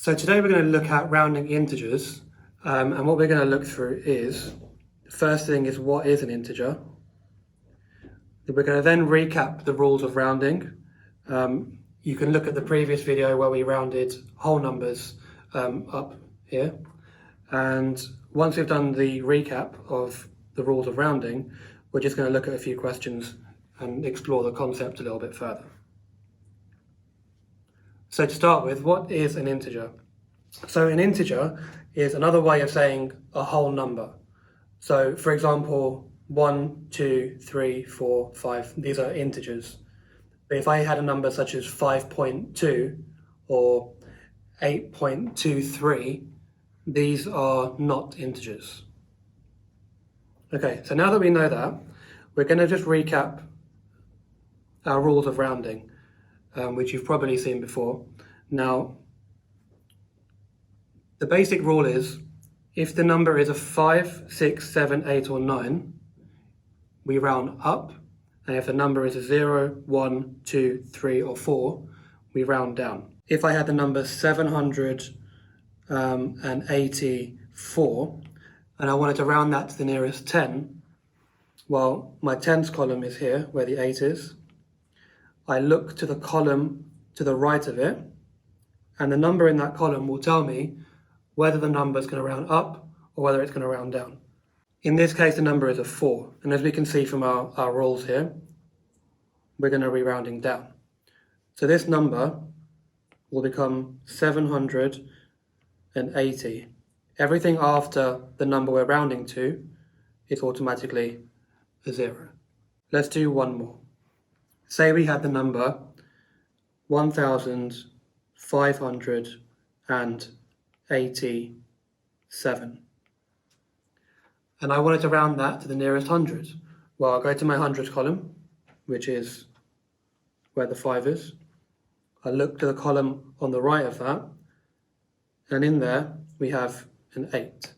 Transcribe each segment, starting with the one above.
So today we're going to look at rounding integers, and what we're going to look through is, the first thing is what is an integer. We're going to then recap the rules of rounding. You can look at the previous video where we rounded whole numbers up here. And once we've done the recap of the rules of rounding, we're just going to look at a few questions and explore the concept a little bit further. So to start with, what is an integer? So an integer is another way of saying a whole number. So for example, 1, 2, 3, 4, 5, these are integers. But if I had a number such as 5.2 or 8.23, these are not integers. Okay, so now that we know that, we're going to just recap our rules of rounding, which you've probably seen before. Now, the basic rule is, if the number is a 5, 6, 7, 8, or 9, we round up. And if the number is a 0, 1, 2, 3, or 4, we round down. If I had the number 784, and I wanted to round that to the nearest 10, well, my tens column is here, where the 8 is. I look to the column to the right of it, and the number in that column will tell me whether the number is going to round up or whether it's going to round down. In this case, the number is a 4, and as we can see from our rules here, we're going to be rounding down. So this number will become 780. Everything after the number we're rounding to is automatically a 0. Let's do one more. Say we had the number 1587. And I wanted to round that to the nearest hundred. Well, I'll go to my hundreds column, which is where the 5 is. I look to the column on the right of that, and in there we have an 8.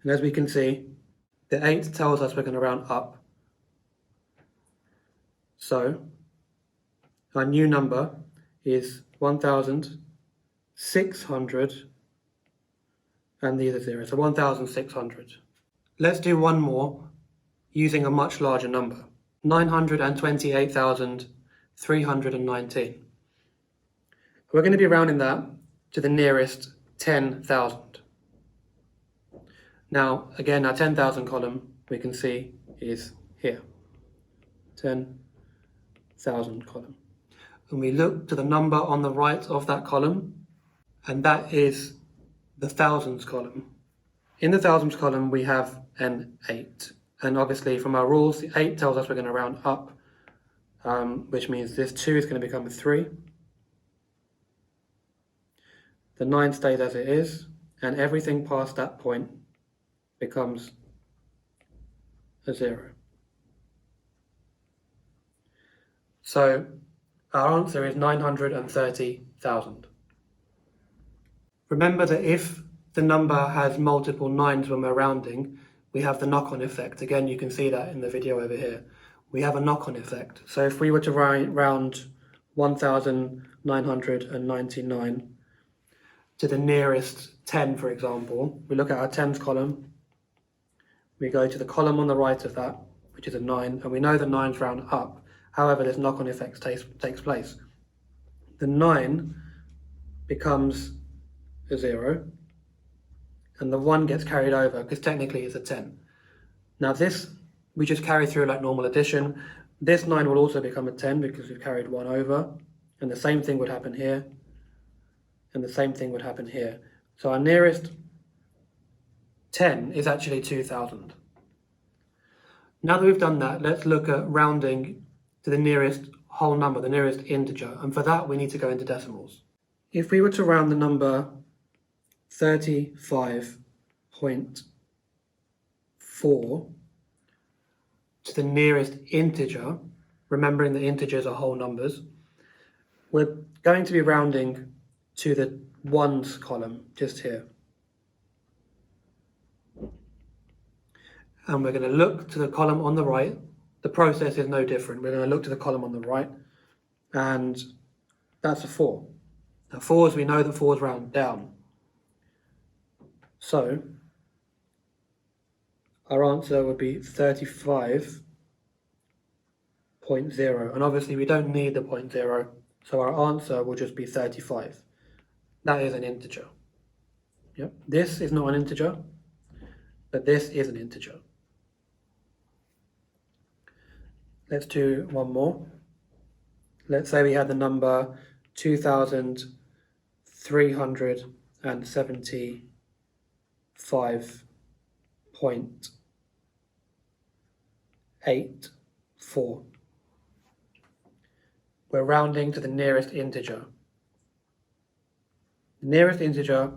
And as we can see, the 8 tells us we're going to round up. So our new number is 1600, and these are 0, so 1600. Let's do one more using a much larger number, 928,319. We're going to be rounding that to the nearest 10,000. Now, again, our 10,000 column, we can see, is here. 10,000 column. And we look to the number on the right of that column, and that is the thousands column. In the thousands column, we have an 8. And obviously, from our rules, the 8 tells us we're going to round up, which means this 2 is going to become a 3. The 9 stays as it is, and everything past that point becomes a 0. So our answer is 930,000. Remember that if the number has multiple 9s when we're rounding, we have the knock-on effect. Again, you can see that in the video over here. We have a knock-on effect. So if we were to round 1999 to the nearest 10, for example, we look at our tens column, we go to the column on the right of that, which is a 9, and we know the 9s round up. However, this knock-on effect takes place. The 9 becomes a 0, and the 1 gets carried over because technically it's a 10. Now this, we just carry through like normal addition. This 9 will also become a 10 because we've carried 1 over, and the same thing would happen here, and the same thing would happen here. So our nearest 10 is actually 2000. Now that we've done that, let's look at rounding to the nearest whole number, the nearest integer, and for that we need to go into decimals. If we were to round the number 35.4 to the nearest integer, remembering that integers are whole numbers, we're going to be rounding to the ones column just here. And we're going to look to the column on the right. The process is no different. We're going to look to the column on the right, and that's a 4. Now fours, we know that fours round down. So our answer would be 35.0. And obviously we don't need the 0.0, so our answer will just be 35. That is an integer. Yep. This is not an integer, but this is an integer. Let's do one more. Let's say we had the number 2,375.84. We're rounding to the nearest integer. The nearest integer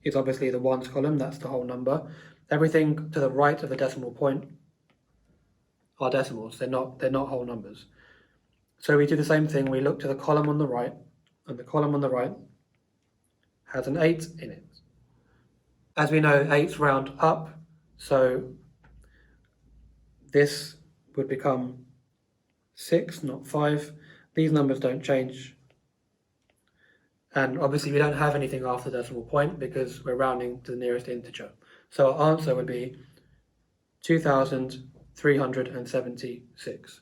is obviously the ones column, that's the whole number. Everything to the right of the decimal point are decimals, they're not whole numbers. So we do the same thing, we look to the column on the right, and the column on the right has an 8 in it. As we know, 8's round up, so this would become 6, not 5. These numbers don't change. And obviously we don't have anything after the decimal point because we're rounding to the nearest integer. So our answer would be 2,376.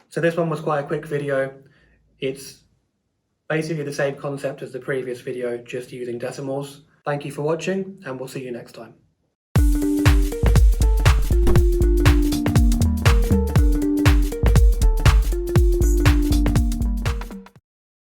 So this one was quite a quick video. It's basically the same concept as the previous video, just using decimals. Thank you for watching, and we'll see you next time.